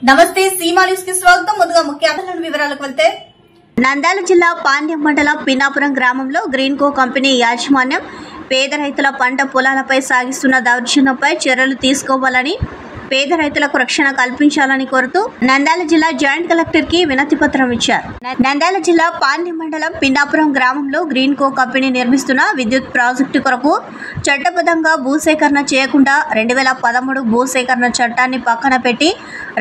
నమస్తే సీమా న్యూస్ కి స్వాగతం. ముందుగా ముఖ్యాంశాల వివరాలకు వెళ్తే నంద్యాల జిల్లా పాండ్యం మండలం పిన్నాపురం గ్రామంలో గ్రీన్ కో కంపెనీ యాజమాన్యం పేద రైతుల పంట పొలాలపై సాగిస్తున్న దౌర్జన్యంపై చర్యలు తీసుకోవాలని, పేద రైతులకు రక్షణ కల్పించాలని కోరుతూ నంద్యాల జిల్లా జాయింట్ కలెక్టర్ కి వినతి పత్రం ఇచ్చారు. నంద్యాల జిల్లా పాండ్యం మండలం పిన్నాపురం గ్రామంలో గ్రీన్ కో కంపెనీ నిర్మిస్తున్న విద్యుత్ ప్రాజెక్టు కొరకు చట్టబద్ధంగా భూసేకరణ చేయకుండా 2013 భూసేకరణ చట్టాన్ని పక్కన పెట్టి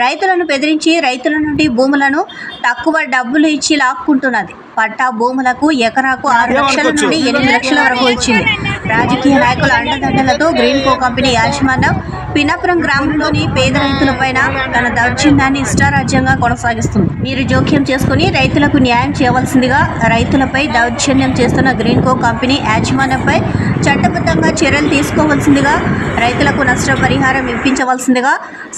రైతులను బెదిరించి రైతుల నుండి భూములను తక్కువ డబ్బులు ఇచ్చి లాక్కుంటున్నది. పట్టా భూములకు ఎకరాకు 6 లక్షల నుండి 8 లక్షల వరకు ఇచ్చింది. రాజకీయ నాయకుల అండదండలతో గ్రీన్ కో కంపెనీ యాజమాన్యం పిన్నాపురం గ్రామంలోని పేద రైతులపైన తన దౌర్జన్యాన్ని ఇష్టారాజ్యంగా కొనసాగిస్తుంది. మీరు జోక్యం చేసుకుని రైతులకు న్యాయం చేయవలసిందిగా, రైతులపై దౌర్జన్యం చేస్తున్న గ్రీన్ కో కంపెనీ యాజమాన్యంపై చట్టబద్ధంగా చర్యలు తీసుకోవాల్సిందిగా, రైతులకు నష్టపరిహారం ఇప్పించవలసిందిగా,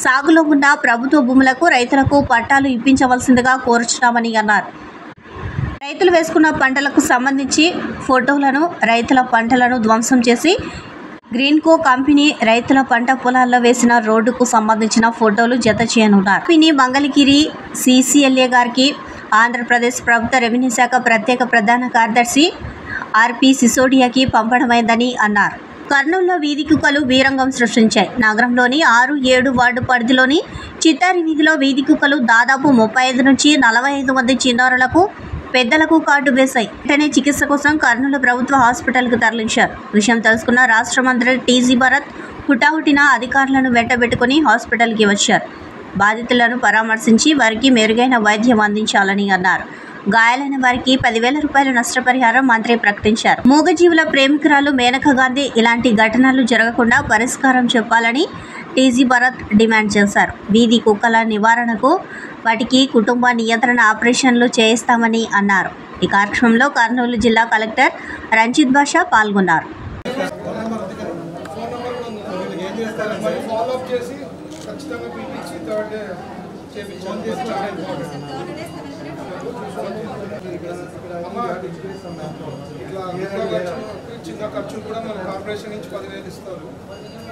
సాగులో ఉన్న ప్రభుత్వ భూములకు రైతులకు పట్టాలు ఇప్పించవలసిందిగా కోరుచున్నామని అన్నారు. రైతులు వేసుకున్న పంటలకు సంబంధించి ఫోటోలను, రైతుల పంటలను ధ్వంసం చేసి గ్రీన్ కో కంపెనీ రైతుల పంట పొలాల్లో వేసిన రోడ్డుకు సంబంధించిన ఫోటోలు జత చేయనున్నారు. కంపెనీ మంగళగిరి సిసిఎల్ఏ గారికి ఆంధ్రప్రదేశ్ ప్రభుత్వ రెవెన్యూ శాఖ ప్రత్యేక ప్రధాన కార్యదర్శి ఆర్పి సిసోడియాకి పంపడమైందని అన్నారు. కర్నూలులో వీధి కుక్కలు వీరంగం సృష్టించాయి. నగరంలోని 6, 7 వార్డు పరిధిలోని చిత్తారి వీధిలో వీధి కుక్కలు దాదాపు 35 నుంచి 45 మంది చిన్నారులకు, పెద్దలకు కాటు వేశాయి. వెంటనే చికిత్స కోసం కర్నూలు ప్రభుత్వ హాస్పిటల్కు తరలించారు. విషయం తెలుసుకున్న రాష్ట్ర మంత్రి టీజీ భరత్ హుటాహుటిన అధికారులను వెంటబెట్టుకుని హాస్పిటల్కి వచ్చారు. బాధితులను పరామర్శించి వారికి మెరుగైన వైద్యం అందించాలని అన్నారు. గాయాలైన వారికి 10,000 రూపాయల నష్టపరిహారం మంత్రి ప్రకటించారు. మూగజీవుల ప్రేమికురాలు మేనకా గాంధీ ఇలాంటి ఘటనలు జరగకుండా పరిష్కారం చెప్పాలని టీజీ భరత్ డిమాండ్ చేశారు. వీధి కుక్కల నివారణకు వాటికి కుటుంబ నియంత్రణ ఆపరేషన్లు చేయిస్తామని అన్నారు. ఈ కార్యక్రమంలో కర్నూలు జిల్లా కలెక్టర్ రంజిత్ బాషా పాల్గొన్నారు. చిన్న ఖర్చు కూడా మన కార్పొరేషన్ నుంచి 10,000 ఇస్తారు.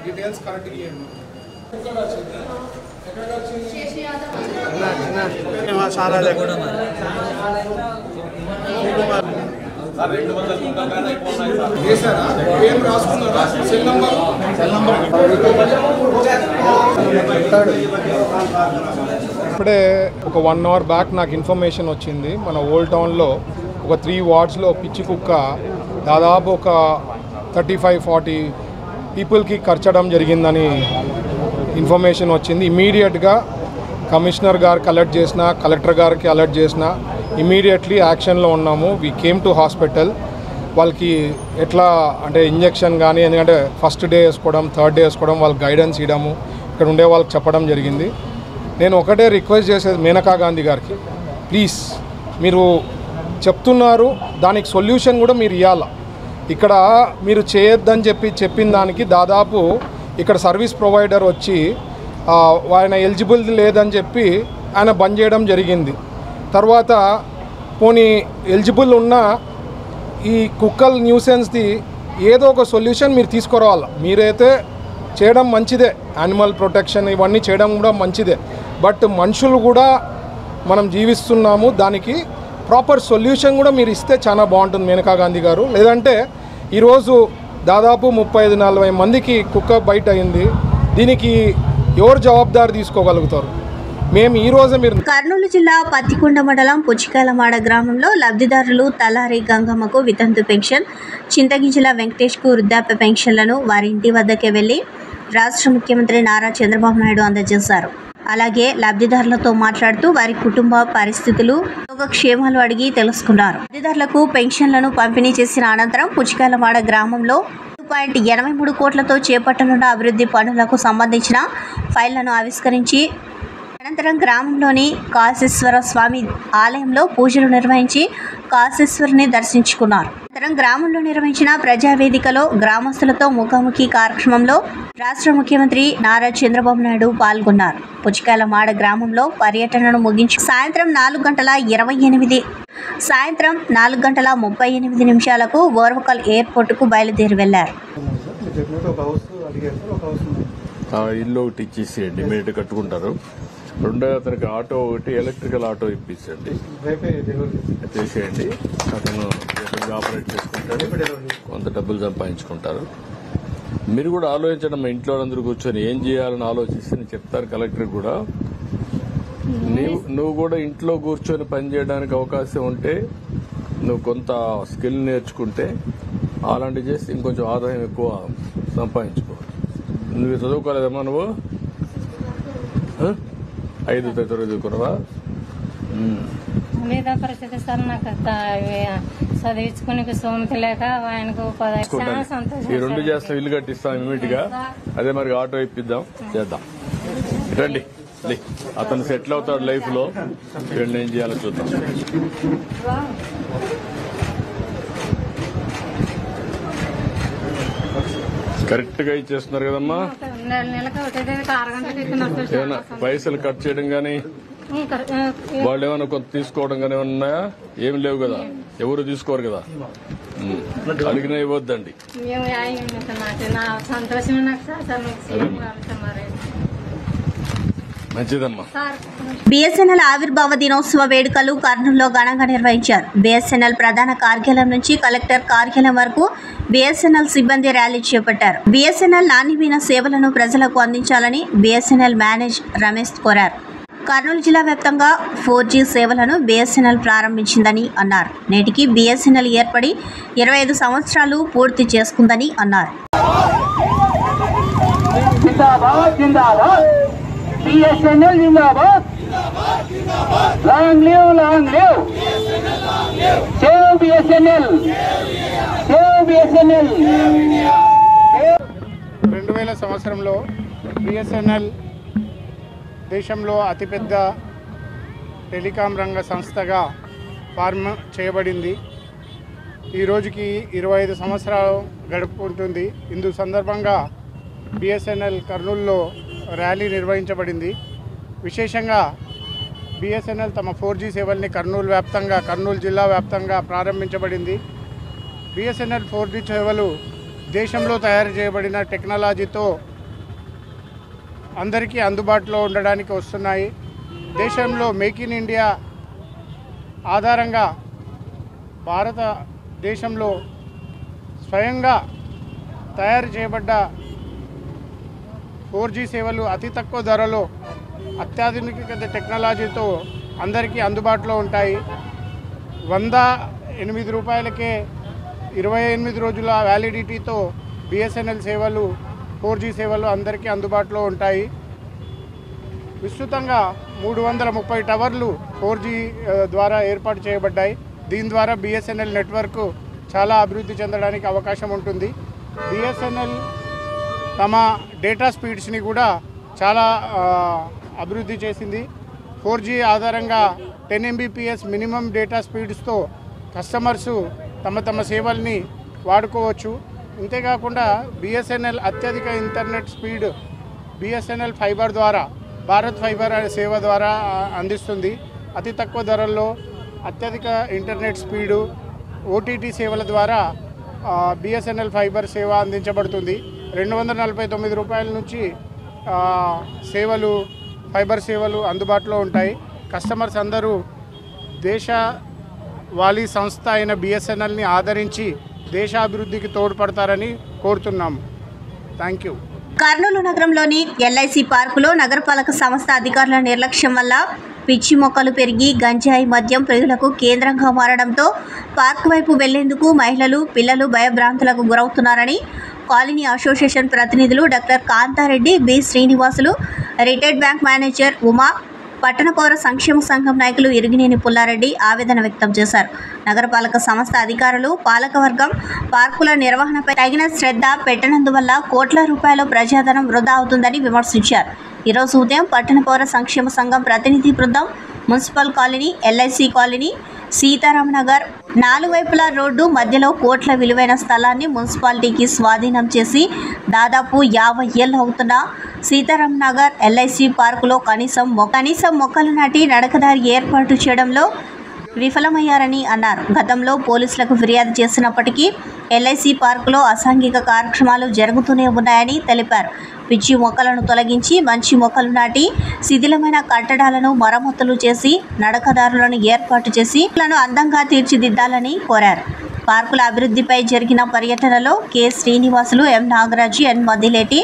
డీటెయిల్స్ కరెక్ట్ ఇవ్వండి. ఏం రాసుకున్నారా? సెల్ నంబర్ ఇప్పుడే ఒక 1 అవర్ బ్యాక్ నాకు ఇన్ఫర్మేషన్ వచ్చింది. మన ఓల్డ్ టౌన్లో ఒక 3 వార్డ్స్లో పిచ్చి కుక్క దాదాపు ఒక 35-40 పీపుల్కి కర్చడం జరిగిందని ఇన్ఫర్మేషన్ వచ్చింది. ఇమీడియట్గా కమిషనర్ గారికి అలర్ట్ చేసిన, కలెక్టర్ గారికి అలర్ట్ చేసిన, ఇమీడియట్లీ యాక్షన్లో ఉన్నాము. We came to hospital. వాళ్ళకి ఎట్లా అంటే ఇంజెక్షన్ కానీ, ఎందుకంటే ఫస్ట్ డే వేసుకోవడం, థర్డ్ డే వేసుకోవడం, వాళ్ళకి గైడెన్స్ ఇవ్వడము, ఇక్కడ ఉండే వాళ్ళకి చెప్పడం జరిగింది. నేను ఒకటే రిక్వెస్ట్ చేసేది మేనకా గాంధీ గారికి, ప్లీజ్ మీరు చెప్తున్నారు, దానికి సొల్యూషన్ కూడా మీరు ఇవ్వాలి. ఇక్కడ మీరు చేయొద్దని చెప్పిన దానికి దాదాపు ఇక్కడ సర్వీస్ ప్రొవైడర్ వచ్చి ఆయన ఎలిజిబుల్ లేదని చెప్పి ఆయన బంద్ చేయడం జరిగింది. తర్వాత పోనీ ఎలిజిబుల్ ఉన్న ఈ కుక్కల్ న్యూసెన్స్ది ఏదో ఒక సొల్యూషన్ మీరు తీసుకురావాలి. మీరైతే చేయడం మంచిదే, యానిమల్ ప్రొటెక్షన్ ఇవన్నీ చేయడం కూడా మంచిదే. బట్ మనుషులు కూడా మనం జీవిస్తున్నాము, దానికి ప్రాపర్ సొల్యూషన్ కూడా మీరు ఇస్తే చాలా బాగుంటుంది మేనకా గాంధీ గారు. లేదంటే ఈరోజు దాదాపు 35-40 మందికి కుక్క బైట్ అయింది. దీనికి ఎవరు జవాబుదారు తీసుకోగలుగుతారు? మేము ఈరోజు మీరు కర్నూలు జిల్లా పత్తికొండ మండలం పుచ్చికాయలమాడ గ్రామంలో లబ్ధిదారులు తలారి గంగమ్మకు వితంతు పెన్షన్, చింతగింజల వెంకటేష్కు వృద్ధాప్య పెన్షన్లను వారి ఇంటి వద్దకే వెళ్లి రాష్ట్ర ముఖ్యమంత్రి నారా చంద్రబాబు నాయుడు అందజేశారు. అలాగే లబ్ధిదారులతో మాట్లాడుతూ వారి కుటుంబ పరిస్థితులు, యోగక్షేమాలు అడిగి తెలుసుకున్నారు. లబ్ధిదారులకు పెన్షన్లను పంపిణీ చేసిన అనంతరం పుచ్చికాయలమాడ గ్రామంలో 2.83 కోట్లతో చేపట్టనున్న అభివృద్ధి పనులకు సంబంధించిన ఫైళ్లను ఆవిష్కరించి అనంతరం గ్రామంలోని కాశేశ్వర స్వామి ఆలయంలో పూజలు నిర్వహించి కాశేశ్వరుని దర్శించుకున్నారు. అనంతరం గ్రామంలో నిర్వహించిన ప్రజావేదికలో గ్రామస్తులతో ముఖాముఖి కార్యక్రమంలో రాష్ట్ర ముఖ్యమంత్రి నారా చంద్రబాబు నాయుడు పాల్గొన్నారు. పుచ్చికాయలమాడ గ్రామంలో పర్యటనను ముగించి సాయంత్రం 4:38 ఓర్వకల్ ఎయిర్పోర్టుకు బయలుదేరి వెళ్లారు. ఇల్లు ఒకటి ఇచ్చేసేయండి, ఇమీడియట్ కట్టుకుంటారు. రెండో అతనికి ఆటో ఒకటి ఎలక్ట్రికల్ ఆటో ఇప్పించండి, చేసేయండి. అతను ఆపరేట్ చేసుకుంటాడు, కొంత డబ్బులు సంపాదించుకుంటారు. మీరు కూడా ఆలోచించండి, మా ఇంట్లో అందరూ కూర్చొని ఏం చేయాలని ఆలోచిస్తే నేను చెప్తారు కలెక్టర్ కూడా. నువ్వు కూడా ఇంట్లో కూర్చొని పనిచేయడానికి అవకాశం ఉంటే నువ్వు కొంత స్కిల్ నేర్చుకుంటే అలాంటివి చేస్తే ఇంకొంచెం ఆదాయం ఎక్కువ సంపాదించుకో. నువ్వు చదువుకోలేదమ్మా, నువ్వు 5వ తరగతి చదువుకున్నావా? మీద పరిస్థితి సార్, నాకు చదివించుకునే సోమత లేక ఆయనకు ఈ 2 చేస్తాం, ఇల్లు కట్టిస్తాం ఇమీడియట్ గా. అదే మరి ఆటో ఇప్పిద్దాం, చేద్దాం. రండి, అతను సెటిల్ అవుతాడు లైఫ్ లో, వీళ్ళని ఏం చేయాలో చూద్దాం. కరెక్ట్ గా ఇచ్చేస్తున్నారు కదమ్మా. ఏమైనా పైసలు కట్ చేయడం గానీ వాళ్ళు ఏమైనా కొంత తీసుకోవడం కానీ ఏమైనా ఉన్నాయా? ఏమి లేవు కదా, ఎవరు తీసుకోరు కదా. అడిగినా ఇవ్వద్దండి. మంచిదమ్మా. బిఎస్ఎన్ఎల్ ఆవిర్భావ దినోత్సవ వేడుకలు కర్నూలులో ఘనంగా నిర్వహించారు. బిఎస్ఎన్ఎల్ ప్రధాన కార్యాలయం నుంచి కలెక్టర్ కార్యాలయం వరకు బిఎస్ఎన్ఎల్ సిబ్బంది ర్యాలీ చేపట్టారు. బిఎస్ఎన్ఎల్ నాణ్యమైన సేవలను ప్రజలకు అందించాలని బిఎస్ఎన్ఎల్ మేనేజర్ రమేష్ కోరారు. కర్నూలు జిల్లా వ్యాప్తంగా 4G సేవలను బిఎస్ఎన్ఎల్ ప్రారంభించిందని అన్నారు. నేటికి బిఎస్ఎన్ఎల్ ఏర్పడి 25 సంవత్సరాలు పూర్తి చేసుకుందని అన్నారు. BSNL जिंदाबाद, long live, save BSNL, save BSNL. 2000 సంవత్సరంలో బిఎస్ఎన్ఎల్ దేశంలో అతిపెద్ద టెలికాం రంగ సంస్థగా ఫార్మ్ చేయబడింది. ఈ రోజుకి 25 సంవత్సరాలు గడుపుకుంటుంది. ఇందు సందర్భంగా బిఎస్ఎన్ఎల్ కర్నూలులో ర్యాలీ నిర్వహించబడింది. విశేషంగా బిఎస్ఎన్ఎల్ తమ 4G సేవల్ని కర్నూలు జిల్లా వ్యాప్తంగా ప్రారంభించబడింది. బిఎస్ఎన్ఎల్ 4G సేవలు దేశంలో తయారు చేయబడిన టెక్నాలజీతో అందరికీ అందుబాటులో ఉండడానికి వస్తున్నాయి. దేశంలో మేక్ ఇన్ ఇండియా ఆధారంగా భారతదేశంలో స్వయంగా తయారు చేయబడ్డ 4G సేవలు అతి తక్కువ ధరలో అత్యాధునిక టెక్నాలజీతో అందరికీ అందుబాటులో ఉంటాయి. 108 రూపాయలకే 28 రోజుల వ్యాలిడిటీతో బిఎస్ఎన్ఎల్ సేవలు 4G సేవలు అందరికీ అందుబాటులో ఉంటాయి. విస్తృతంగా 330 టవర్లు 4G ద్వారా ఏర్పాటు చేయబడ్డాయి. దీని ద్వారా బిఎస్ఎన్ఎల్ నెట్వర్క్ చాలా అభివృద్ధి చెందడానికి అవకాశం ఉంటుంది. బిఎస్ఎన్ఎల్ తమ డేటా స్పీడ్స్ని కూడా చాలా అభివృద్ధి చేసింది. 4G ఆధారంగా 10 Mbps మినిమం డేటా స్పీడ్స్తో కస్టమర్సు తమ సేవల్ని వాడుకోవచ్చు. ఇంతేకాకుండా బిఎస్ఎన్ఎల్ అత్యధిక ఇంటర్నెట్ స్పీడ్ బిఎస్ఎన్ఎల్ ఫైబర్ ద్వారా భారత్ ఫైబర్ సేవ ద్వారా అందిస్తుంది. అతి తక్కువ ధరల్లో అత్యధిక ఇంటర్నెట్ స్పీడు ఓటీటీ సేవల ద్వారా బిఎస్ఎన్ఎల్ ఫైబర్ సేవ అందించబడుతుంది. 249 రూపాయల నుంచి ఫైబర్ సేవలు అందుబాటులో ఉంటాయి. కస్టమర్స్ అందరూ దేశవాళీ సంస్థ అయిన బిఎస్ఎన్ఎల్ని ఆదరించి దేశాభివృద్ధికి తోడ్పడతారని కోరుతున్నాము. Thank you. కర్నూలు నగరంలోని ఎల్ఐసి పార్కులో నగరపాలక సంస్థ అధికారుల నిర్లక్ష్యం వల్ల పిచ్చి మొక్కలు పెరిగి గంజాయి మద్యం ప్రియులకు కేంద్రంగా మారడంతో పార్కు వైపు వెళ్లేందుకు మహిళలు పిల్లలు భయభ్రాంతులకు గురవుతున్నారని కాలనీ అసోసియేషన్ ప్రతినిధులు doctor Kanthareddy, B Srinivasulu, retired bank manager Uma, పట్టణ పౌర సంక్షేమ సంఘం నాయకులు ఇరిగినేని పుల్లారెడ్డి ఆవేదన వ్యక్తం చేశారు. నగరపాలక సంస్థ అధికారులు పాలకవర్గం పార్కుల నిర్వహణపై తగిన శ్రద్ధ పెట్టనందువల్ల కోట్ల రూపాయల ప్రజాధనం వృధా అవుతుందని విమర్శించారు. ఈరోజు ఉదయం పట్టణ పౌర సంక్షేమ సంఘం ప్రతినిధి బృందం మున్సిపల్ కాలనీ, ఎల్ఐసి కాలనీ, సీతారాంనగర్ 4 వైపుల రోడ్డు మధ్యలో కోట్ల విలువైన స్థలాన్ని మున్సిపాలిటీకి స్వాధీనం చేసి దాదాపు 50 ఏళ్ళు అవుతున్న సీతారాంనగర్ ఎల్ఐసి పార్కులో కనీసం మొక్కలు నాటి నడకదారి ఏర్పాటు చేయడంలో విఫలమయ్యారని అన్నారు. గతంలో పోలీసులకు ఫిర్యాదు చేసినప్పటికీ ఎల్ఐసి పార్కులో అసాంఘిక కార్యక్రమాలు జరుగుతూనే ఉన్నాయని తెలిపారు. పిచ్చి మొక్కలను తొలగించి మంచి మొక్కలు నాటి శిథిలమైన కట్టడాలను మరమ్మతులు చేసి నడకదారులను ఏర్పాటు చేసి అందంగా తీర్చిదిద్దాలని కోరారు. పార్కుల అభివృద్ధిపై జరిగిన పర్యటనలో K Srinivasulu, M Nagaraju, N Madileti,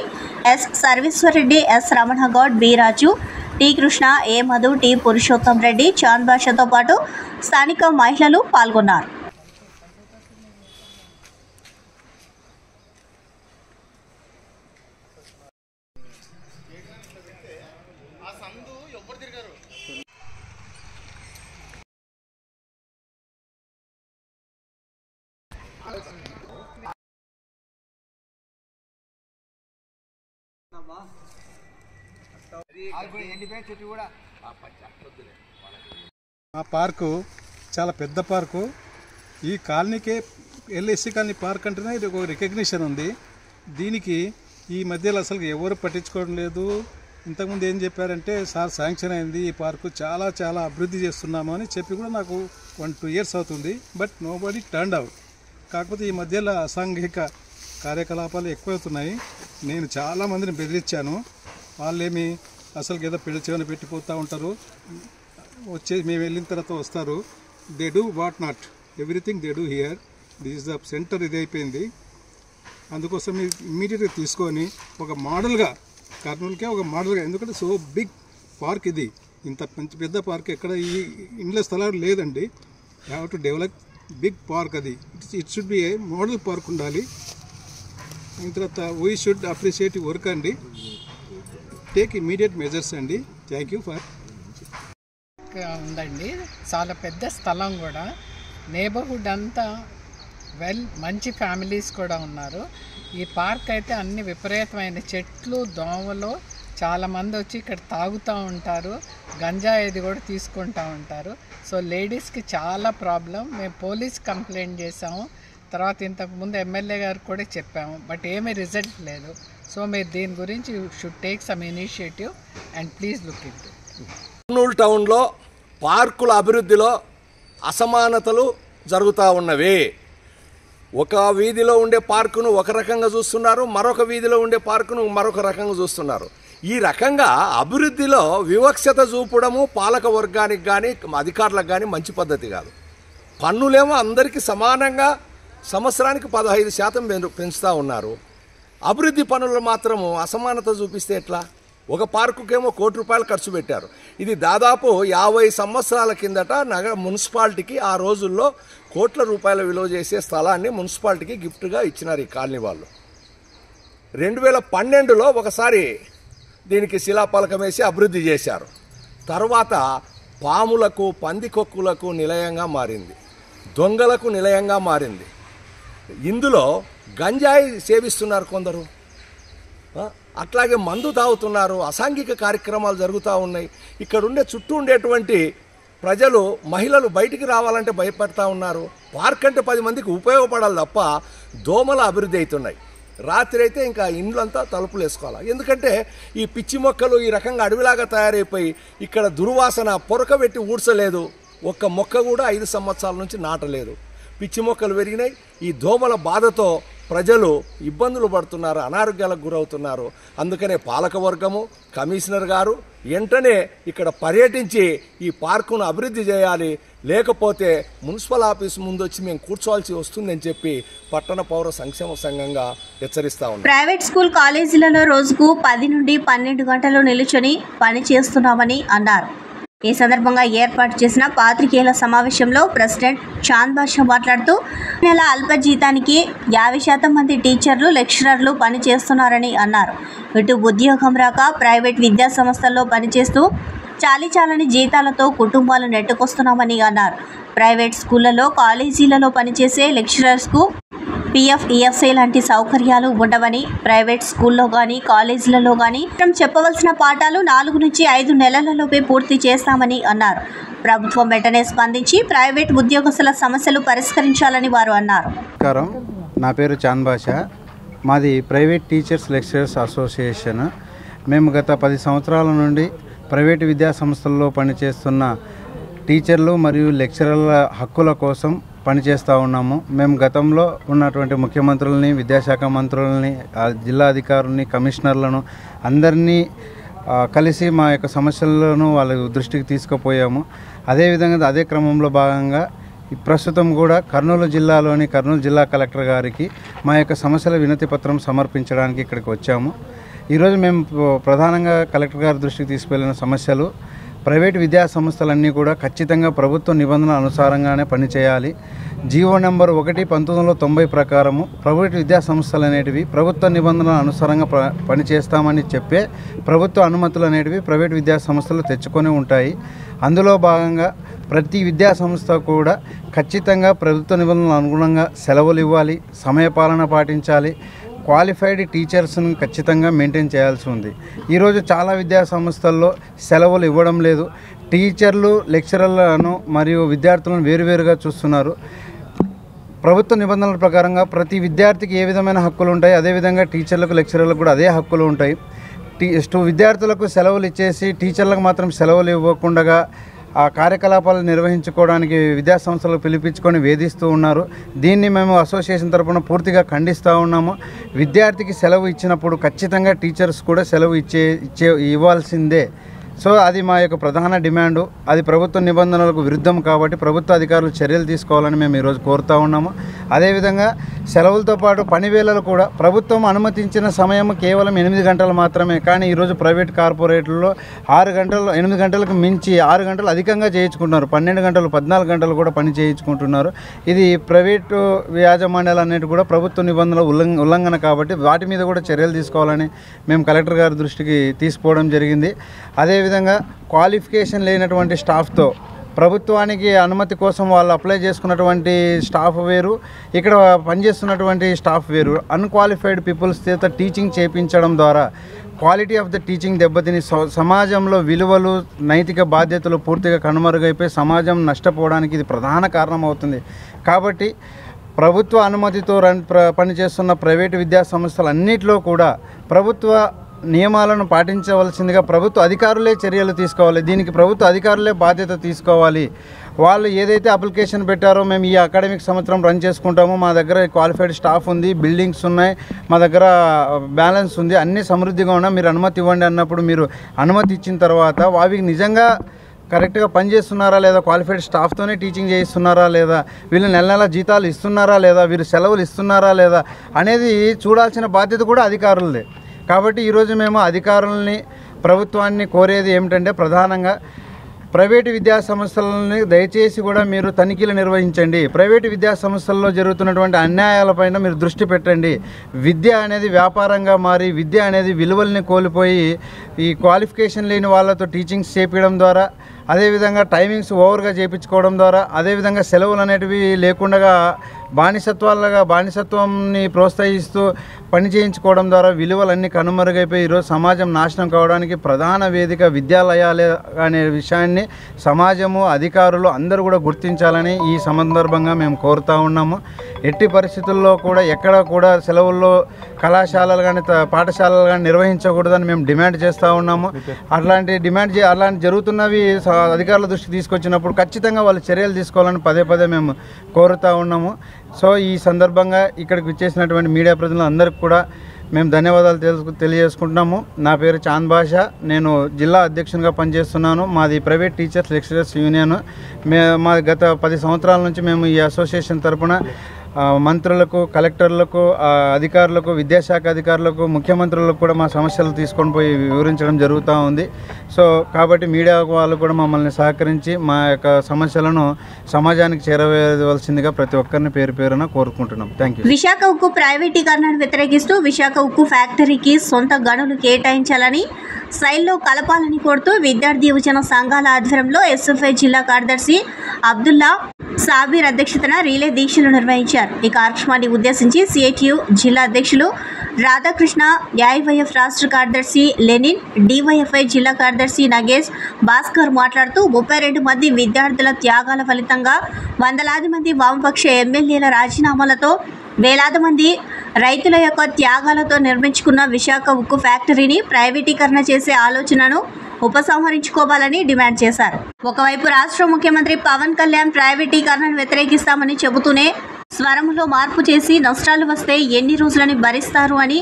S Sarveswara Reddy, S Ramana Goud, B Raju, T Krishna, A Madhu, T Purushottam Reddy, Chand భాషతో పాటు స్థానిక మహిళలు పాల్గొన్నారు. మా పార్కు చాలా పెద్ద పార్కు. ఈ కాలనీకే ఎల్ఐసి కాలనీ పార్క్ అంటేనే ఇది ఒక రికగ్నిషన్ ఉంది. దీనికి ఈ మధ్యలో అసలు ఎవరు పట్టించుకోవడం లేదు. ఇంతకుముందు ఏం చెప్పారంటే సార్ శాంక్షన్ అయింది, ఈ పార్కు చాలా చాలా అభివృద్ధి చేస్తున్నాము అని చెప్పి కూడా నాకు 1-2 years అవుతుంది. But nobody turned out. కాకపోతే ఈ మధ్యలో అసాంఘిక కార్యకలాపాలు ఎక్కువవుతున్నాయి. నేను చాలామందిని బెదిరించాను. వాళ్ళేమి అసలు ఏదో చెవిన పెట్టిపోతూ ఉంటారు, మేము వెళ్ళిన తర్వాత వస్తారు. They do what not everything they do here. This is the centre. ఇది అయిపోయింది. అందుకోసం ఇమ్మీడియట్గా తీసుకొని ఒక మోడల్గా కర్నూలుకే ఒక మోడల్గా, ఎందుకంటే సో బిగ్ పార్క్ ఇది, ఇంత పెద్ద పార్క్ ఎక్కడ ఈ ఇండ్ల స్థలాలు లేదండి. Have to develop big park. అది it should be a model park ఉండాలి. అయిన తర్వాత వీ షుడ్ అప్రిషియేట్ వర్క్ అండి. టేక్ ఇమీడియట్ మెజర్స్ అండి. Thank you for. ఉందండి, చాలా పెద్ద స్థలం కూడా. నేబర్హుడ్ అంతా మంచి ఫ్యామిలీస్ కూడా ఉన్నారు. ఈ పార్క్ అయితే అన్ని విపరీతమైన చెట్లు, దోమలు, చాలామంది వచ్చి ఇక్కడ తాగుతూ ఉంటారు, గంజాయి ఇది కూడా తీసుకుంటూ ఉంటారు. సో లేడీస్కి చాలా ప్రాబ్లం. మేము పోలీస్ కంప్లైంట్ చేసాము, తర్వాత ఇంతకుముందు ఎమ్మెల్యే గారికి కూడా చెప్పాము, బట్ ఏమీ రిజల్ట్ లేదు. సో మీరు దీని గురించి should take some initiative and please look it. Kurnool టౌన్లో పార్కుల అభివృద్ధిలో అసమానతలు జరుగుతూ ఉన్నవి. ఒక వీధిలో ఉండే పార్కును ఒక రకంగా చూస్తున్నారు, మరొక వీధిలో ఉండే పార్కును మరొక రకంగా చూస్తున్నారు. ఈ రకంగా అభివృద్ధిలో వివక్షత చూపడము పాలక వర్గానికి కానీ అధికారులకు కానీ మంచి పద్ధతి కాదు. పన్నులేమో అందరికీ సమానంగా సంవత్సరానికి 15% పెంచుతూ ఉన్నారు. అభివృద్ధి పనులు మాత్రము అసమానత చూపిస్తే ఎట్లా? ఒక పార్కుకేమో ₹1,00,00,000 ఖర్చు పెట్టారు. ఇది దాదాపు 50 సంవత్సరాల కిందట మున్సిపాలిటీకి ఆ రోజుల్లో ₹1,00,00,000 విలువ చేసే స్థలాన్ని మున్సిపాలిటీకి గిఫ్ట్గా ఇచ్చినారు ఈ కాలనీ వాళ్ళు. 2012లో ఒకసారి దీనికి శిలాఫలకం వేసి అభివృద్ధి చేశారు. తర్వాత పాములకు, పందికొక్కులకు నిలయంగా మారింది, దొంగలకు నిలయంగా మారింది. ఇందులో గంజాయి సేవిస్తున్నారు కొందరు, అట్లాగే మందు తాగుతున్నారు, అసాంఘిక కార్యక్రమాలు జరుగుతూ ఉన్నాయి. ఇక్కడ ఉండే చుట్టూ ఉండేటువంటి ప్రజలు, మహిళలు బయటికి రావాలంటే భయపడతా ఉన్నారు. పార్క్ అంటే 10 మందికి ఉపయోగపడాలి తప్ప దోమలు అభివృద్ధి అవుతున్నాయి. రాత్రి అయితే ఇంకా ఇండ్లంతా తలుపులు వేసుకోవాలి. ఎందుకంటే ఈ పిచ్చి మొక్కలు ఈ రకంగా అడవిలాగా తయారైపోయి ఇక్కడ దుర్వాసన పొరకబెట్టి ఊడ్చలేదు. ఒక్క మొక్క కూడా 5 సంవత్సరాల నుంచి నాటలేదు. పిచ్చి మొక్కలు పెరిగినాయి. ఈ దోమల బాధతో ప్రజలు ఇబ్బందులు పడుతున్నారు, అనారోగ్యాలకు గురవుతున్నారు. అందుకనే పాలకవర్గము, కమిషనర్ గారు వెంటనే ఇక్కడ పర్యటించి ఈ పార్కును అభివృద్ధి చేయాలి, లేకపోతే మున్సిపల్ ఆఫీస్ ముందు వచ్చి మేము కూర్చోవాల్సి వస్తుందని చెప్పి పట్టణ పౌర సంక్షేమ సంఘంగా హెచ్చరిస్తా ఉన్నాం. ప్రైవేట్ స్కూల్, కాలేజీలలో రోజుకు 10 నుండి 12 గంటలు నిలుచుని పని చేస్తున్నామని అన్నారు. ఈ సందర్భంగా ఏర్పాటు చేసిన పాత్రికేయుల సమావేశంలో ప్రెసిడెంట్ చాంద్ బాషా మాట్లాడుతూ నెల అల్ప జీతానికి 50% మంది టీచర్లు, లెక్చరర్లు పనిచేస్తున్నారని అన్నారు. ఇటు ఉద్యోగం రాక ప్రైవేట్ విద్యా సంస్థల్లో పనిచేస్తూ చాలీచాలని జీతాలతో కుటుంబాలు నెట్టుకొస్తున్నామని అన్నారు. ప్రైవేట్ స్కూళ్లలో, కాలేజీలలో పనిచేసే లెక్చరర్స్కు PF, EFC లాంటి సౌకర్యాలు ఉండవని, ప్రైవేట్ స్కూల్లో కానీ కాలేజీలలో కానీ చెప్పవలసిన పాఠాలు 4 నుంచి 5 నెలలలోపే పూర్తి చేస్తామని అన్నారు. ప్రభుత్వం వెంటనే స్పందించి ప్రైవేట్ ఉద్యోగస్తుల సమస్యలు పరిష్కరించాలని వారు అన్నారు. నమస్కారం, నా పేరు చాంద్ బాషా. మాది ప్రైవేట్ టీచర్స్ లెక్చరర్స్ అసోసియేషన్. మేము గత 10 సంవత్సరాల నుండి ప్రైవేటు విద్యా సంస్థల్లో పనిచేస్తున్న టీచర్లు మరియు లెక్చరర్ల హక్కుల కోసం పనిచేస్తూ ఉన్నాము. మేము గతంలో ఉన్నటువంటి ముఖ్యమంత్రులని, విద్యాశాఖ మంత్రులని, జిల్లా అధికారులని, కమిషనర్లను అందరినీ కలిసి మా యొక్క సమస్యలను వాళ్ళ దృష్టికి తీసుకుపోయాము. అదేవిధంగా అదే క్రమంలో భాగంగా ప్రస్తుతం కూడా కర్నూలు జిల్లా కలెక్టర్ గారికి మా యొక్క సమస్యల వినతి పత్రం సమర్పించడానికి ఇక్కడికి వచ్చాము. ఈరోజు మేము ప్రధానంగా కలెక్టర్ గారి దృష్టికి తీసుకెళ్లిన సమస్యలు, ప్రైవేట్ విద్యా సంస్థలన్నీ కూడా ఖచ్చితంగా ప్రభుత్వ నిబంధనల అనుసారంగానే పనిచేయాలి. జీవో నెంబర్ 1/1990 ప్రకారము ప్రైవేట్ విద్యా సంస్థలు అనేటివి ప్రభుత్వ నిబంధనల అనుసారంగా పనిచేస్తామని చెప్పే ప్రభుత్వ అనుమతులు అనేటివి ప్రైవేట్ విద్యా సంస్థలు తెచ్చుకొని ఉంటాయి. అందులో భాగంగా ప్రతి విద్యా సంస్థ కూడా ఖచ్చితంగా ప్రభుత్వ నిబంధనలకు అనుగుణంగా సెలవులు ఇవ్వాలి, సమయపాలన పాటించాలి, క్వాలిఫైడ్ టీచర్స్ను ఖచ్చితంగా మెయింటైన్ చేయాల్సి ఉంది. ఈరోజు చాలా విద్యా సంస్థల్లో సెలవులు ఇవ్వడం లేదు. టీచర్లు, లెక్చరర్లను మరియు విద్యార్థులను వేరువేరుగా చూస్తున్నారు. ప్రభుత్వ నిబంధనల ప్రకారంగా ప్రతి విద్యార్థికి ఏ విధమైన హక్కులు ఉంటాయి, అదేవిధంగా టీచర్లకు, లెక్చరర్లకు కూడా అదే హక్కులు ఉంటాయి. విద్యార్థులకు సెలవులు ఇచ్చేసి టీచర్లకు మాత్రం సెలవులు ఇవ్వకుండా ఆ కార్యకలాపాలు నిర్వహించుకోవడానికి విద్యాసంస్థలు పిలిపించుకొని వేధిస్తూ ఉన్నారు. దీన్ని మేము అసోసియేషన్ తరఫున పూర్తిగా ఖండిస్తూ ఉన్నాము. విద్యార్థికి సెలవు ఇచ్చినప్పుడు ఖచ్చితంగా టీచర్స్ కూడా సెలవు ఇవ్వాల్సిందే. సో అది మా యొక్క ప్రధాన డిమాండు. అది ప్రభుత్వ నిబంధనలకు విరుద్ధం కాబట్టి ప్రభుత్వ అధికారులు చర్యలు తీసుకోవాలని మేము ఈరోజు కోరుతూ ఉన్నాము. అదేవిధంగా సెలవులతో పాటు పని వేళలు కూడా ప్రభుత్వం అనుమతించిన సమయం కేవలం 8 గంటలు మాత్రమే. కానీ ఈరోజు ప్రైవేట్ కార్పొరేట్లలో 8 గంటలకు మించి 6 గంటలు అధికంగా చేయించుకుంటున్నారు. 12 గంటలు, 14 గంటలు కూడా పని చేయించుకుంటున్నారు. ఇది ప్రైవేటు యాజమాన్యాలు అనేవి కూడా ప్రభుత్వ నిబంధనల ఉల్లంఘన కాబట్టి వాటి మీద కూడా చర్యలు తీసుకోవాలని మేము కలెక్టర్ గారి దృష్టికి తీసుకోవడం జరిగింది. అదేవిధంగా క్వాలిఫికేషన్ లేనటువంటి స్టాఫ్తో ప్రభుత్వానికి అనుమతి కోసం వాళ్ళు అప్లై చేసుకున్నటువంటి స్టాఫ్ వేరు, ఇక్కడ పనిచేస్తున్నటువంటి స్టాఫ్ వేరు. అన్క్వాలిఫైడ్ పీపుల్స్ చేత టీచింగ్ చేయించడం ద్వారా క్వాలిటీ ఆఫ్ ద టీచింగ్ దెబ్బతిని సమాజంలో విలువలు, నైతిక బాధ్యతలు పూర్తిగా కనుమరుగైపోయి సమాజం నష్టపోవడానికి ఇది ప్రధాన కారణం అవుతుంది. కాబట్టి ప్రభుత్వ అనుమతితో పనిచేస్తున్న ప్రైవేటు విద్యా సంస్థలన్నింటిలో కూడా ప్రభుత్వ నియమాలను పాటించవలసిందిగా ప్రభుత్వ అధికారులే చర్యలు తీసుకోవాలి. దీనికి ప్రభుత్వ అధికారులే బాధ్యత తీసుకోవాలి. వాళ్ళు ఏదైతే అప్లికేషన్ పెట్టారో మేము ఈ అకాడమిక్ సంవత్సరం రన్ చేసుకుంటాము, మా దగ్గర క్వాలిఫైడ్ స్టాఫ్ ఉంది, బిల్డింగ్స్ ఉన్నాయి, మా దగ్గర బ్యాలెన్స్ ఉంది, అన్నీ సమృద్ధిగా ఉన్నా మీరు అనుమతి ఇవ్వండి అన్నప్పుడు మీరు అనుమతి ఇచ్చిన తర్వాత అవి నిజంగా కరెక్ట్గా పనిచేస్తున్నారా లేదా, క్వాలిఫైడ్ స్టాఫ్తోనే టీచింగ్ చేయిస్తున్నారా లేదా, వీళ్ళు నెల నెల జీతాలు ఇస్తున్నారా లేదా, వీళ్ళు సెలవులు ఇస్తున్నారా లేదా అనేది చూడాల్సిన బాధ్యత కూడా అధికారులదే. కాబట్టి ఈరోజు మేము అధికారులని, ప్రభుత్వాన్ని కోరేది ఏమిటంటే ప్రధానంగా ప్రైవేటు విద్యా సంస్థలని దయచేసి కూడా మీరు తనిఖీలు నిర్వహించండి. ప్రైవేటు విద్యా సంస్థల్లో జరుగుతున్నటువంటి అన్యాయాలపైన మీరు దృష్టి పెట్టండి. విద్య అనేది వ్యాపారంగా మారి విద్య అనేది విలువల్ని కోల్పోయి ఈ క్వాలిఫికేషన్ లేని వాళ్ళతో టీచింగ్స్ చేపించడం ద్వారా, అదేవిధంగా టైమింగ్స్ ఓవర్గా చేయించుకోవడం ద్వారా, అదేవిధంగా సెలవులు అనేటివి లేకుండా బానిసత్వాన్ని ప్రోత్సహిస్తూ పని చేయించుకోవడం ద్వారా విలువలన్నీ కనుమరుగైపోయి ఈరోజు సమాజం నాశనం కావడానికి ప్రధాన వేదిక విద్యాలయాలే అనే విషయాన్ని సమాజము, అధికారులు అందరూ కూడా గుర్తించాలని ఈ సందర్భంగా మేము కోరుతూ ఉన్నాము. ఎట్టి పరిస్థితుల్లో కూడా ఎక్కడ కూడా సెలవుల్లో కళాశాలలు కానీ పాఠశాలలు కానీ నిర్వహించకూడదని మేము డిమాండ్ చేస్తూ ఉన్నాము. అలాంటి జరుగుతున్నవి అధికారుల దృష్టికి తీసుకొచ్చినప్పుడు ఖచ్చితంగా వాళ్ళు చర్యలు తీసుకోవాలని పదే పదే మేము కోరుతూ ఉన్నాము. సో ఈ సందర్భంగా ఇక్కడికి వచ్చేసినటువంటి మీడియా ప్రతినిధులందరికీ కూడా మేము ధన్యవాదాలు తెలియజేసుకుంటున్నాము. నా పేరు చాంద్ బాషా, నేను జిల్లా అధ్యక్షునిగా పనిచేస్తున్నాను. మాది ప్రైవేట్ టీచర్స్ లెక్చరర్స్ యూనియన్. మా గత 10 సంవత్సరాల నుంచి మేము ఈ అసోసియేషన్ తరఫున మంత్రులకు, కలెక్టర్లకు, అధికారులకు, విద్యాశాఖ అధికారులకు, ముఖ్యమంత్రులకు కూడా మా సమస్యలు తీసుకొని పోయి వివరించడం జరుగుతూ ఉంది. సో కాబట్టి మీడియా వాళ్ళు కూడా మమ్మల్ని సహకరించి మా యొక్క సమస్యలను సమాజానికి చేరవేయవలసిందిగా ప్రతి ఒక్కరిని పేరు పేరున కోరుకుంటున్నాం. Thank you. విశాఖ ఉక్కు ప్రైవేటీకరణను వ్యతిరేకిస్తూ విశాఖ ఉక్కు ఫ్యాక్టరీకి సొంత గనులు కేటాయించాలని, సైల్లో కలపాలని కోరుతూ విద్యార్థి యువజన సంఘాల ఆధ్వర్యంలో ఎస్ఎఫ్ఐ జిల్లా కార్యదర్శి అబ్దుల్లా సాబీర్ అధ్యక్షతన రీలే దీక్షలు నిర్వహించారు. ఈ కార్యక్రమాన్ని ఉద్దేశించి సిఐటియు జిల్లా అధ్యక్షులు రాధాకృష్ణ, ఏఐవైఎఫ్ రాష్ట్ర కార్యదర్శి లెనిన్, డివైఎఫ్ఐ జిల్లా కార్యదర్శి నగేష్ భాస్కర్ మాట్లాడుతూ 32 మంది విద్యార్థుల త్యాగాల ఫలితంగా వందలాది మంది వామపక్ష ఎమ్మెల్యేల రాజీనామాలతో, వేలాది మంది రైతుల యొక్క త్యాగాలతో నిర్మించుకున్న విశాఖ ఉక్కు ఫ్యాక్టరీని ప్రైవేటీకరణ చేసే ఆలోచనను ఉపసంహరించుకోవాలని డిమాండ్ చేశారు. ఒకవైపు రాష్ట్ర ముఖ్యమంత్రి పవన్ కళ్యాణ్ ప్రైవేటీకరణను వ్యతిరేకిస్తామని చెబుతూనే స్వరంలో మార్పు చేసి నష్టాలు వస్తే ఎన్ని రోజులని భరిస్తారు అని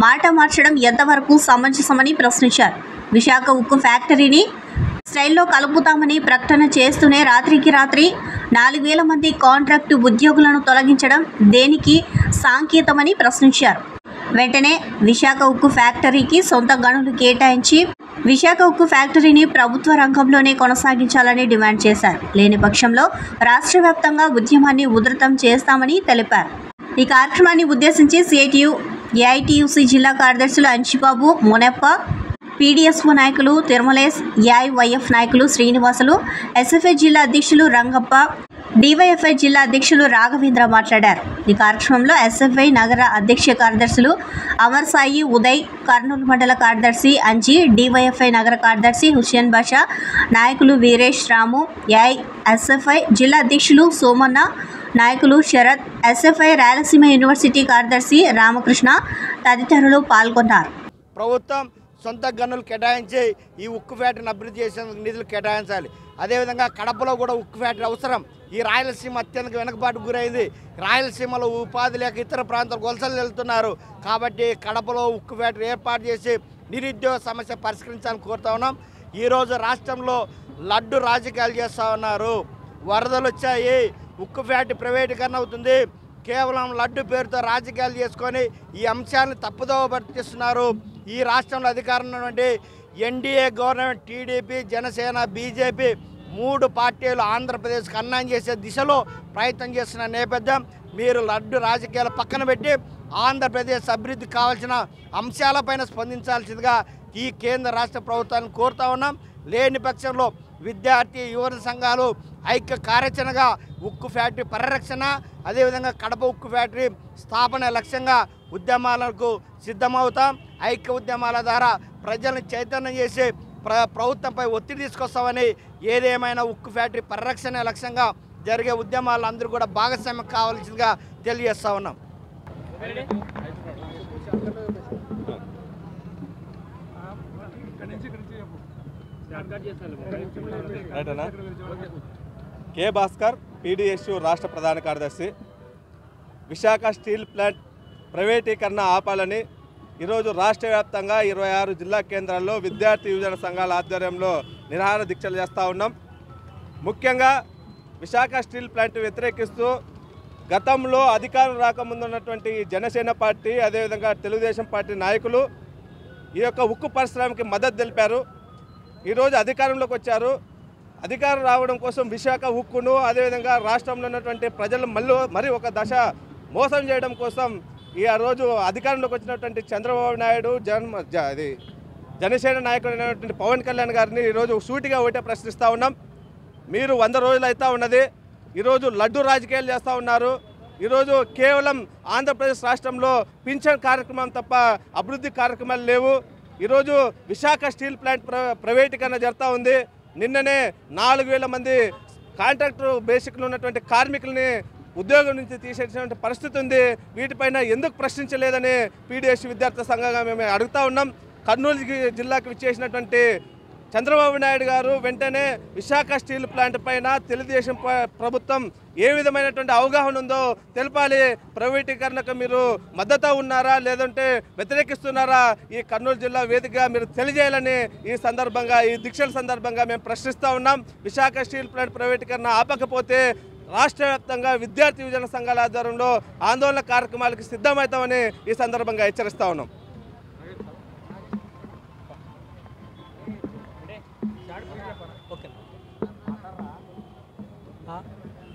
మాట మార్చడం ఎంతవరకు సమంజసమని ప్రశ్నించారు. విశాఖ ఉక్కు ఫ్యాక్టరీని స్టైల్లో కలుపుతామని ప్రకటన చేస్తూనే రాత్రికి రాత్రి 4,000 మంది కాంట్రాక్టు ఉద్యోగులను తొలగించడం దేనికి సాంకేతమని ప్రశ్నించారు. వెంటనే విశాఖ ఉక్కు ఫ్యాక్టరీకి సొంత గనులు కేటాయించి విశాఖ ఉక్కు ఫ్యాక్టరీని ప్రభుత్వ రంగంలోనే కొనసాగించాలని డిమాండ్ చేశారు. లేని పక్షంలో రాష్ట్ర వ్యాప్తంగా ఉద్యమాన్ని ఉధృతం చేస్తామని తెలిపారు. ఈ కార్యక్రమాన్ని ఉద్దేశించి సిఐటియు, ఏఐటియుసి జిల్లా కార్యదర్శులు అంచిబాబు, మునప్ప, పీడీఎస్ఓ నాయకులు తిరుమలేశ్, ఏఐవైఎఫ్ నాయకులు శ్రీనివాసులు, ఎస్ఎఫ్ఐ జిల్లా అధ్యక్షులు రంగప్ప, డివైఎఫ్ఐ జిల్లా అధ్యక్షులు రాఘవేంద్ర మాట్లాడారు. ఈ కార్యక్రమంలో ఎస్ఎఫ్ఐ నగర అధ్యక్ష కార్యదర్శులు అమర్ సాయి, ఉదయ్, కర్నూలు మండల కార్యదర్శి అంజీ, డివైఎఫ్ఐ నగర కార్యదర్శి హుస్సేన్ బాషా, నాయకులు వీరేష్, రాము, ఏఐఎస్ఎఫ్ఐ జిల్లా అధ్యక్షులు సోమన్న, నాయకులు శరత్, ఎస్ఎఫ్ఐ రాయలసీమ యూనివర్సిటీ కార్యదర్శి రామకృష్ణ తదితరులు పాల్గొన్నారు. ప్రభుత్వం సొంత గనులు కేటాయించి ఈ ఉక్కు ఫ్యాక్టరీని అభివృద్ధి చేసేందుకు నిధులు కేటాయించాలి. అదేవిధంగా కడపలో కూడా ఉక్కు ఫ్యాక్టరీ అవసరం. ఈ రాయలసీమ అత్యంత వెనుకబాటుకు గురైంది. రాయలసీమలో ఉపాధి లేక ఇతర ప్రాంతాలకు వలసలు వెళ్తున్నారు. కాబట్టి కడపలో ఉక్కు ఫ్యాక్టరీ ఏర్పాటు చేసి నిరుద్యోగ సమస్య పరిష్కరించాలని కోరుతా ఉన్నాం. ఈరోజు రాష్ట్రంలో లడ్డు రాజకీయాలు చేస్తూ ఉన్నారు. వరదలు వచ్చాయి, ఉక్కు ఫ్యాక్టరీ ప్రైవేటీకరణ అవుతుంది. కేవలం లడ్డు పేరుతో రాజకీయాలు చేసుకొని ఈ అంశాలను తప్పుదోవ పట్టిస్తున్నారు. ఈ రాష్ట్రంలో అధికారంలో ఉన్నటువంటి NDA government, TDP, Janasena, BJP 3 పార్టీలు ఆంధ్రప్రదేశ్కి అన్యాయం చేసే దిశలో ప్రయత్నం చేస్తున్న నేపథ్యం. మీరు లడ్డు రాజకీయాలు పక్కన పెట్టి ఆంధ్రప్రదేశ్ అభివృద్ధి కావాల్సిన అంశాలపైన స్పందించాల్సిందిగా ఈ కేంద్ర రాష్ట్ర ప్రభుత్వాన్ని కోరుతా ఉన్నాం. లేని పక్షంలో విద్యార్థి యువత సంఘాలు ఐక్య కార్యాచరణగా ఉక్కు ఫ్యాక్టరీ పరిరక్షణ, అదేవిధంగా కడప ఉక్కు ఫ్యాక్టరీ స్థాపన లక్ష్యంగా ఉద్యమాలకు సిద్ధమవుతాం. ఐక్య ఉద్యమాల ద్వారా ప్రజలను చైతన్యం చేసి ప్రభుత్వంపై ఒత్తిడి తీసుకొస్తామని, ఏదేమైనా ఉక్కు ఫ్యాక్టరీ పరిరక్షణ లక్ష్యంగా జరిగే ఉద్యమాలు అందరూ కూడా భాగస్వామ్యం కావాల్సిందిగా తెలియజేస్తా ఉన్నాం. కె భాస్కర్, పీడీఎస్యు రాష్ట్ర ప్రధాన కార్యదర్శి. విశాఖ స్టీల్ ప్లాంట్ ప్రైవేటీకరణ ఆపాలని ఈరోజు రాష్ట్ర వ్యాప్తంగా 26 జిల్లా కేంద్రాల్లో విద్యార్థి యువజన సంఘాల ఆధ్వర్యంలో నిరాహార దీక్షలు చేస్తూ ఉన్నాం. ముఖ్యంగా విశాఖ స్టీల్ ప్లాంట్ వ్యతిరేకిస్తూ గతంలో అధికారం రాకముందు ఉన్నటువంటి జనసేన పార్టీ, అదేవిధంగా తెలుగుదేశం పార్టీ నాయకులు ఈ యొక్క ఉక్కు పరిశ్రమకి మద్దతు తెలిపారు. ఈరోజు అధికారంలోకి వచ్చారు. అధికారం రావడం కోసం విశాఖ ఉక్కును, అదేవిధంగా రాష్ట్రంలో ఉన్నటువంటి ప్రజలు మరి ఒక దశ మోసం చేయడం కోసం ఈ రోజు అధికారంలోకి వచ్చినటువంటి చంద్రబాబు నాయుడు, జనసేన నాయకుడు అయినటువంటి పవన్ కళ్యాణ్ గారిని ఈరోజు సూటిగా ఒకటే ప్రశ్నిస్తూ ఉన్నాం. మీరు 100 రోజులు అవుతూ ఉన్నది, ఈరోజు లడ్డు రాజకీయాలు చేస్తూ ఉన్నారు. ఈరోజు కేవలం ఆంధ్రప్రదేశ్ రాష్ట్రంలో పింఛన్ కార్యక్రమం తప్ప అభివృద్ధి కార్యక్రమాలు లేవు. ఈరోజు విశాఖ స్టీల్ ప్లాంట్ ప్రైవేటీకరణ జరుగుతూ ఉంది. నిన్ననే 4,000 మంది కాంట్రాక్టర్ బేసిక్లో ఉన్నటువంటి కార్మికుల్ని ఉద్యోగం నుంచి తీసేసినటువంటి పరిస్థితి ఉంది. వీటిపైన ఎందుకు ప్రశ్నించలేదని పీడీఎస్ విద్యార్థి సంఘంగా మేము అడుగుతూ ఉన్నాం. కర్నూలు జిల్లాకు విచ్చేసినటువంటి చంద్రబాబు నాయుడు గారు వెంటనే విశాఖ స్టీల్ ప్లాంట్ పైన తెలుగుదేశం ప్రభుత్వం ఏ విధమైనటువంటి అవగాహన ఉందో తెలపాలి. ప్రైవేటీకరణకు మీరు మద్దతు ఉన్నారా లేదంటే వ్యతిరేకిస్తున్నారా, ఈ కర్నూలు జిల్లా వేదికగా మీరు తెలియజేయాలని ఈ సందర్భంగా, ఈ దీక్షల సందర్భంగా మేము ప్రశ్నిస్తూ ఉన్నాం. విశాఖ స్టీల్ ప్లాంట్ ప్రైవేటీకరణ ఆపకపోతే రాష్ట్ర వ్యాప్తంగా విద్యార్థి యువజన సంఘాల ఆధ్వర్యంలో ఆందోళన కార్యక్రమాలకు సిద్ధమవుతామని ఈ సందర్భంగా హెచ్చరిస్తూ ఉన్నాం.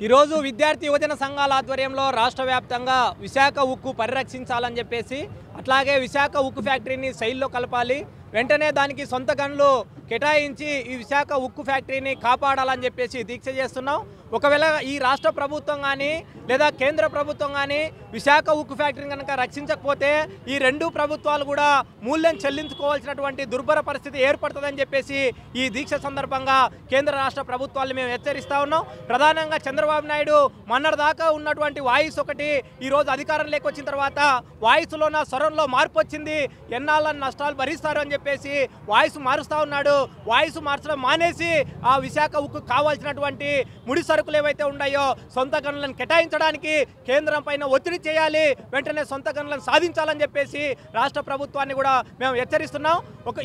ఈరోజు విద్యార్థి యువజన సంఘాల ఆధ్వర్యంలో రాష్ట్ర వ్యాప్తంగా విశాఖ ఉక్కు పరిరక్షించాలని చెప్పేసి, అట్లాగే విశాఖ ఉక్కు ఫ్యాక్టరీని శైలిలో కలపాలి, వెంటనే దానికి సొంత గనులు కేటాయించి ఈ విశాఖ ఉక్కు ఫ్యాక్టరీని కాపాడాలని చెప్పేసి దీక్ష చేస్తున్నాం. ఒకవేళ ఈ రాష్ట్ర ప్రభుత్వం కానీ లేదా కేంద్ర ప్రభుత్వం కానీ విశాఖ ఉక్కు ఫ్యాక్టరీని కనుక రక్షించకపోతే ఈ 2 ప్రభుత్వాలు కూడా మూల్యం చెల్లించుకోవాల్సినటువంటి దుర్భర పరిస్థితి ఏర్పడుతుందని చెప్పేసి ఈ దీక్ష సందర్భంగా కేంద్ర రాష్ట్ర ప్రభుత్వాలు మేము హెచ్చరిస్తూ ఉన్నాం. ప్రధానంగా చంద్రబాబు నాయుడు మొన్నటిదాకా ఉన్నటువంటి వాయిస్ ఒకటి ఈరోజు అధికారంలోకి వచ్చిన తర్వాత వాయిస్లో ఉన్న వ్యవహారంలో మార్పు వచ్చింది, ఎన్నాళ్ళని నష్టాలు భరిస్తారు అని చెప్పేసి వాయిస్ మారుస్తూ ఉన్నాడు. వాయిస్ మార్చడం మానేసి ఆ విశాఖ ఉక్కు కావాల్సినటువంటి ముడి సరుకులు ఏవైతే ఉన్నాయో సొంత గనులను కేటాయించడానికి కేంద్రం పైన ఒత్తిడి చేయాలి, వెంటనే సొంత గనులను సాధించాలని చెప్పేసి రాష్ట్ర ప్రభుత్వాన్ని కూడా మేము హెచ్చరిస్తున్నాం.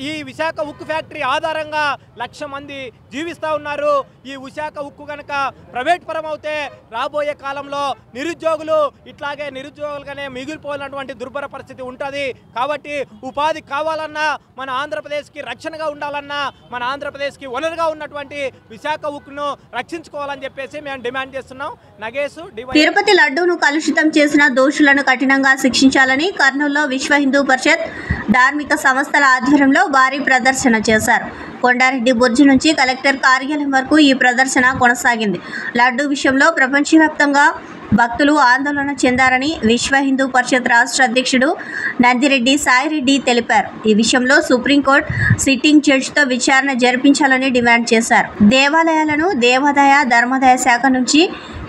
ఈ విశాఖ ఉక్కు ఫ్యాక్టరీ ఆధారంగా 1,00,000 మంది జీవిస్తూ ఉన్నారు. ఈ విశాఖ ఉక్కు కనుక ప్రైవేట్ పరం అవుతే రాబోయే కాలంలో నిరుద్యోగులు ఇట్లాగే నిరుద్యోగులుగానే మిగిలిపోయినటువంటి దుర్భర పరిస్థితి ఉంటుంది. కాబట్టి ఉపాధి కావాలన్నా, మన ఆంధ్రప్రదేశ్కి రక్షణగా ఉండాలన్నా, మన ఆంధ్రప్రదేశ్కి వనరుగా ఉన్నటువంటి విశాఖ ఉక్కును రక్షించుకోవాలని చెప్పేసి మేము డిమాండ్ చేస్తున్నాం. నగేష్ తిరుపతి లడ్డూను కలుషితం చేసిన దోషులను కఠినంగా శిక్షించాలని కర్నూలులో విశ్వ హిందూ పరిషత్ ధార్మిక సంస్థల ఆధ్వర్యంలో భారీ ప్రదర్శన చేశారు. కొండారెడ్డి బుర్జు నుంచి కలెక్టర్ కార్యాలయం వరకు ఈ ప్రదర్శన కొనసాగింది. లడ్డూ విషయంలో ప్రపంచవ్యాప్తంగా భక్తులు ఆందోళన చెందారని విశ్వ హిందూ పరిషత్ రాష్ట్ర అధ్యక్షుడు నందిరెడ్డి సాయిరెడ్డి తెలిపారు. ఈ విషయంలో సుప్రీంకోర్టు సిట్టింగ్ జడ్జితో విచారణ జరిపించాలని డిమాండ్ చేశారు. దేవాలయాలను దేవాదాయ ధర్మాదాయ శాఖ నుంచి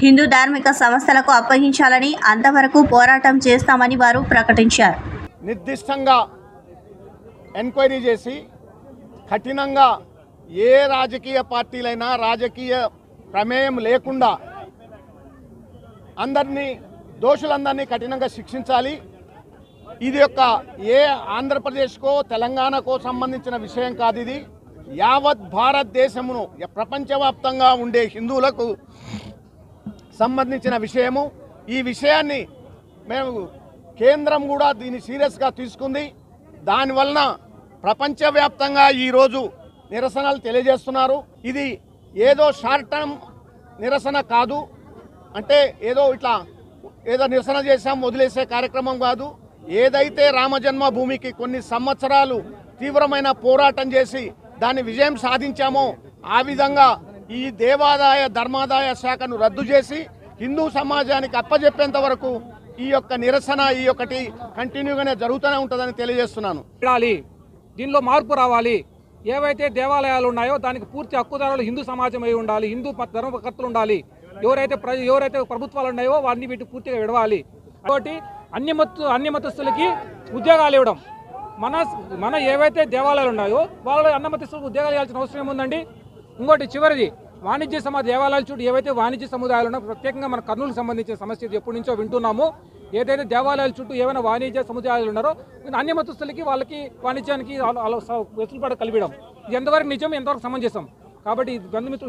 హిందూ ధార్మిక సంస్థలకు అప్పగించాలని, అంతవరకు పోరాటం చేస్తామని వారు ప్రకటించారు. నిర్దిష్టంగా ఎంక్వైరీ చేసి కఠినంగా ఏ రాజకీయ పార్టీలైనా రాజకీయ ప్రమేయం లేకుండా దోషులందరినీ కఠినంగా శిక్షించాలి. ఇది ఏ ఆంధ్రప్రదేశ్కో తెలంగాణకో సంబంధించిన విషయం కాదు. ఇది యావత్ భారతదేశమును ప్రపంచవ్యాప్తంగా ఉండే హిందువులకు సంబంధించిన విషయము. ఈ విషయాన్ని మేము కేంద్రం కూడా దీన్ని సీరియస్గా తీసుకుంది. దానివలన ప్రపంచవ్యాప్తంగా ఈరోజు నిరసనలు తెలియజేస్తున్నారు. ఇది ఏదో షార్ట్ టర్మ్ నిరసన కాదు, అంటే ఏదో నిరసన చేసాం వదిలేసే కార్యక్రమం కాదు. ఏదైతే రామజన్మభూమికి కొన్ని సంవత్సరాలు తీవ్రమైన పోరాటం చేసి దాన్ని విజయం సాధించామో ఆ విధంగా ఈ దేవాదాయ ధర్మాదాయ శాఖను రద్దు చేసి హిందూ సమాజానికి అప్పజెప్పేంత వరకు ఈ నిరసన కంటిన్యూగానే జరుగుతూనే ఉంటుందని తెలియజేస్తున్నాను. దీనిలో మార్పు రావాలి. ఏవైతే దేవాలయాలు ఉన్నాయో దానికి పూర్తి హక్కుదారులు హిందూ సమాజం అయి ఉండాలి, హిందూ ధర్మకర్తలు ఉండాలి. ఎవరైతే ప్రభుత్వాలు ఉన్నాయో వారిని వీటి పూర్తిగా విడవాలి. కాబట్టి అన్ని మతస్థులకి ఉద్యోగాలు ఇవ్వడం, మన ఏవైతే దేవాలయాలు ఉన్నాయో వాళ్ళ అన్న మతస్థులకు ఉద్యోగాలు ఇవ్వాల్సిన అవసరం ఏముందండి. ఇంకోటి చివరిది వాణిజ్య దేవాలయాల చుట్టూ ఏవైతే వాణిజ్య సముదాయాలు ఉన్నాయో, ప్రత్యేకంగా మన కర్నూలుకు సంబంధించిన సమస్య ఎప్పటి నుంచో వింటున్నాము. ఏదైతే దేవాలయాల చుట్టూ ఏమైనా వాణిజ్య సముదాయాలు ఉన్నారో అన్య మతస్థులకి వాళ్ళకి వాణిజ్యానికి వెసులుబాటు కల్పించడం ఎంతవరకు నిజం, ఎంతవరకు సమంజసం. కాబట్టి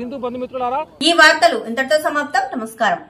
హిందూ బంధుమిత్రులారా, ఈ వార్తలు ఇంతటితో సమాప్తం. నమస్కారం.